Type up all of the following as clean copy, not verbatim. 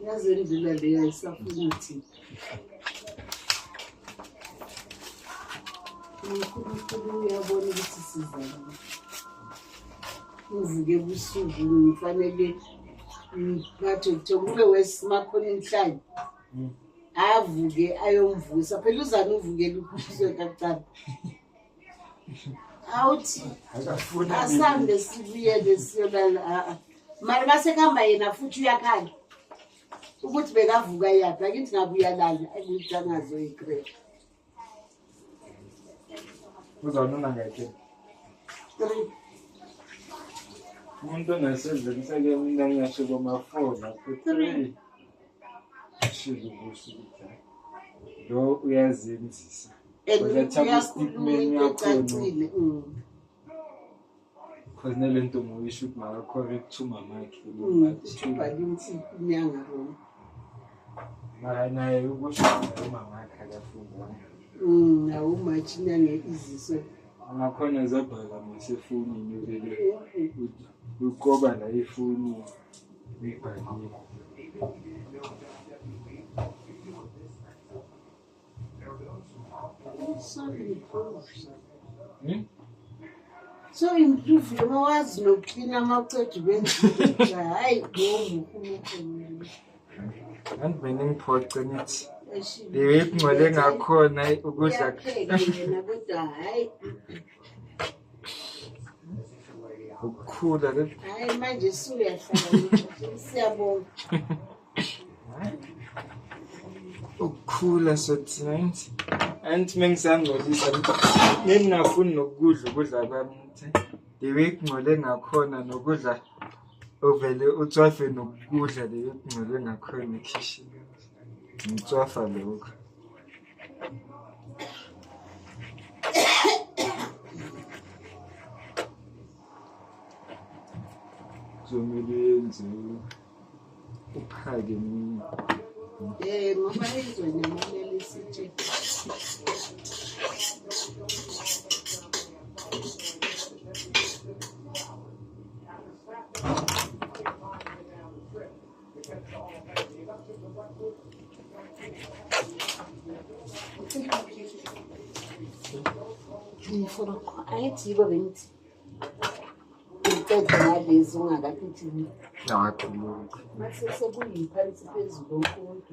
yazi indlela leyo isafuna ukuthi uNkulunkulu uyabona ukuthi sizalwa. Uvuke ebusuku ngifanele ngathi kube wesimakhona emhlanje. Avuke ayomvusa phela uzana uvukela uphuswe kancane. Awuthi asambe sibuyele siyolala mara basekhamba yena futhi uyakhala ukuthi bekavuka yaphi akithi ngabe uyalala akuthi angazoyigrade. Uzawunona ngayike. Umuntu onesezekiseke mina ngiyasho komafona ku3 shizo kusuka. Lo uyazenzisa. Uyakhuluma ecacile. Khona lento moyisho ukuthi maka correct to mamakhe ubhalisi inyanga lo. mara naye ukusho mamakhe akafunda. Nawo machina ngeiziswe. Angakhona zabhala ngesefonini vele. Uqoba la ifoni ibhalile. So improve lo wazi nokuclean amaqedwe benziwe hayi ngomukhulu. And meaning photo nithi ngicole ngakhona ukudla yena kodwa hayi ukukhula le hayi manje suyahlala siyabonga ukukhula so tonight and mengisangcolisa ngingafuni ukudla kwami the week ngicole ngakhona nokudla ovele utswafe nokudla le ngicole ngakhona ekitchen ngitswafa lokho zomilenze uphake mina ngoba izweni ngamele sithi ayithi bo benithi uqeda ngalezi ungakapithi nakho lokho mase sekuyiphansi phezulu konke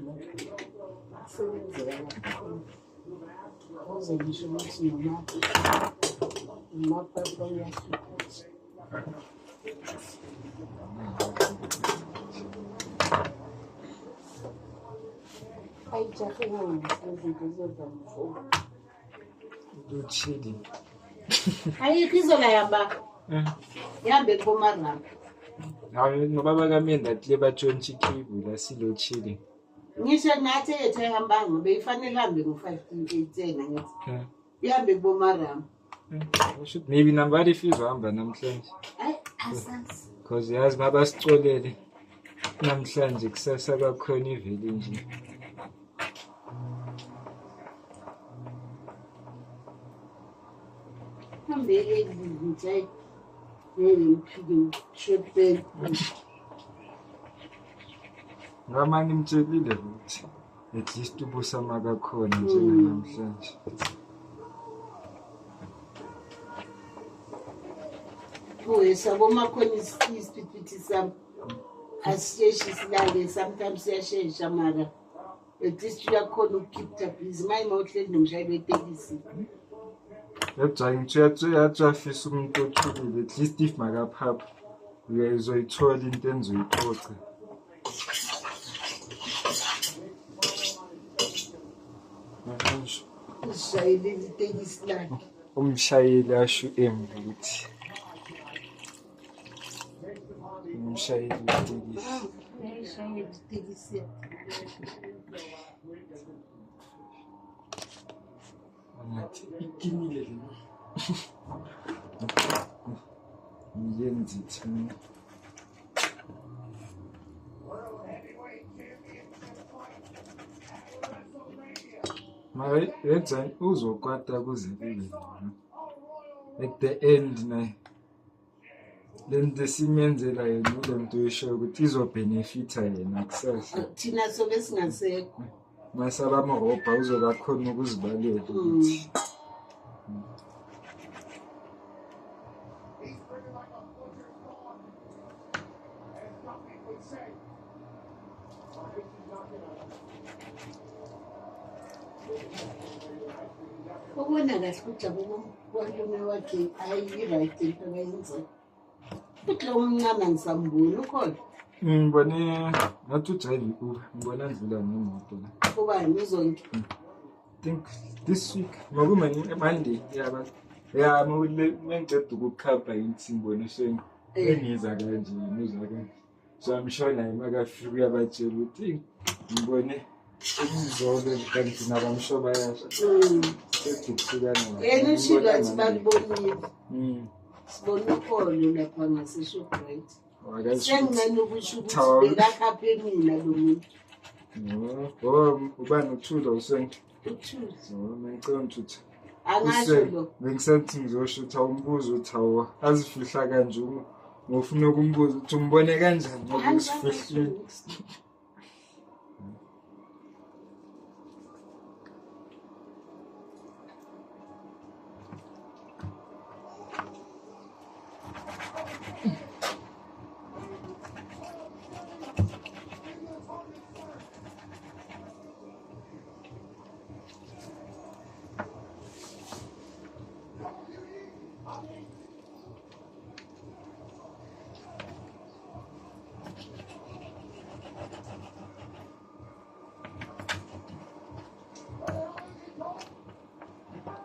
senzeka uze ngisho ukuthi noma papa uyahluphisa ayijahe ngizinto zezamfundo uchili ayikizola yamba yambe kumarama hayi nobaba kaMenda hle batshontsha ikhibu la silo chili ngisho nathi ethe hamba ngobe ifanele hambe ngo5:10 ngithi yambe kumarama should maybe number ifizwa hamba namhlanje hayi asazi because yazi mabasicolele namhlanje kusasa kwakhona iveli nje hambele nje ngiphike shotbed ngamani imtshelile ukuthi at least ubusama kakhona nje namhlanje sabo makhona isiphithi sami asisheshi silale sometimes siyashesha mara at least uyakhona ukukeep busy my mouthlet nomshayeli wetekisi yabza ngitshatsha umuntu othulile at least if makaphapha uyayizoyithola into enzoyiqoqa ishayeli itekisi lakhe umshayeli asho embuthi umshayeli wetekisi ishayeli itekisi ngathi ikinile le yenzi thina mara yenza uzokwata kuze kube at the end naye lento simenzela yena ule muntu uyisho ukuthi izobhenefitha yena kusasa. Thina sobe singasekho. Masala amahobha uzoba khona ukuzibalela ukuthi Ubona kahle ukuthi abomalume wakhe ayi-right into abayenzayo. Futhi lo mncane angisamboni ukhona. ngibone ngathi ujive i-Uber, ngibona ndlula ngemoto la. Ubani uzonke? Think this week Monday yaba mengiceda ukukhapha yithi ngibone engiza kanje ngizwa kanje. So I'm sure naye makafika uyabatshela ukuthi ngibone ukuzolo kanti nabamsho bayasha. Yena ushilo athi bakubonile. Sibona ukholo lapha ngaseShoprite. Sengingani ukusho ukuthi bekakhaphe mina lo muntu. Ubani uThulo usenke? Uthuli. Ngicela ukuthi Angasho lo. bengisathi ngizosho ukuthi awumbuzo ukuthi hawo azifihla kanje ngofuna ukumbuza ukuthi umbone kanjani ngoba usifihlile.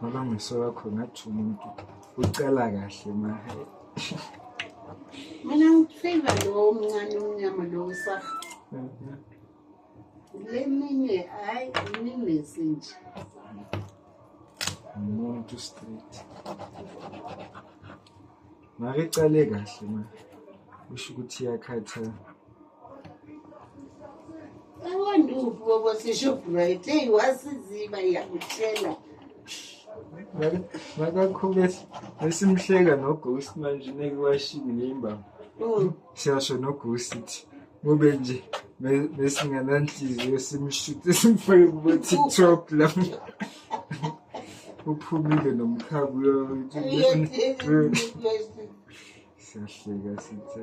Ngoba ngisola khona athi umuntu ucala kahle mahe. Mina ngifavor lo omncane omnyama lo usafa. Leminye hayi message. Umuntu straight. Ngicale kahle ma. Usho ukuthi iyakhatha. Awanduphi waseShoprite hey wasiziba yakutshela. Makakhulu esimhleka noGhost manje nekwashini ngeimbaba. Siyasho noGhost ithi kube nje besingananhliziyo simshute simfake ku TikTok la. Uphumile nomkhabu siyahleka sithi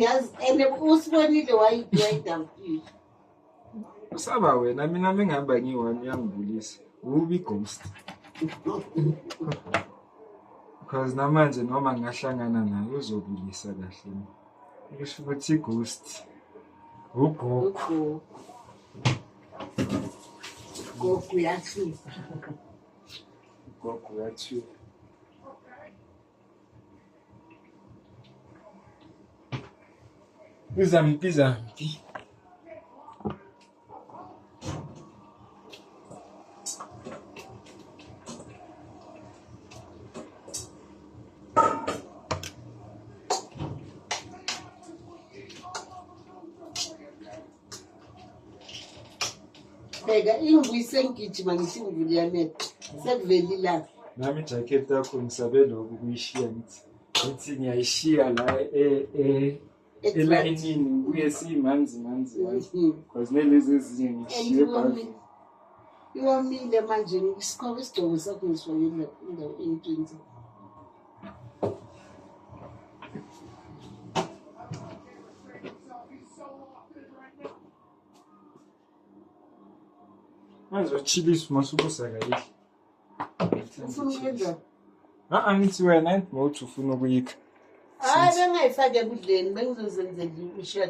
yazi ene usibonile wayidawufile. Usaba wena mina mengihamba ngiwami yangibulisa. Ubi Ghost. Because namanje noma ngahlangana naye uzobulisa kahle. Ngisho ukuthi iGhost. Ugogo. Gogo yathi. Gogo yathi. Uzampiza. Bheka ingwise ngigijima ngithi ngivuliyamete sekuvelile nami ijacket yakho ngisabe lokho kuyishiya ngithi ngiyayishiya la elayinini kuye simanzi because nelezi ezinye ngishiye phansi iwamile manje isikhobe isigcobo sakho ngisifakile indawo entwini manje uchilisa masubusa kahle ufuna ukwenza ngithi wena mawuthi ufuna ukuyikha hayi bengayifake ekudleni bengizozenzela ishadi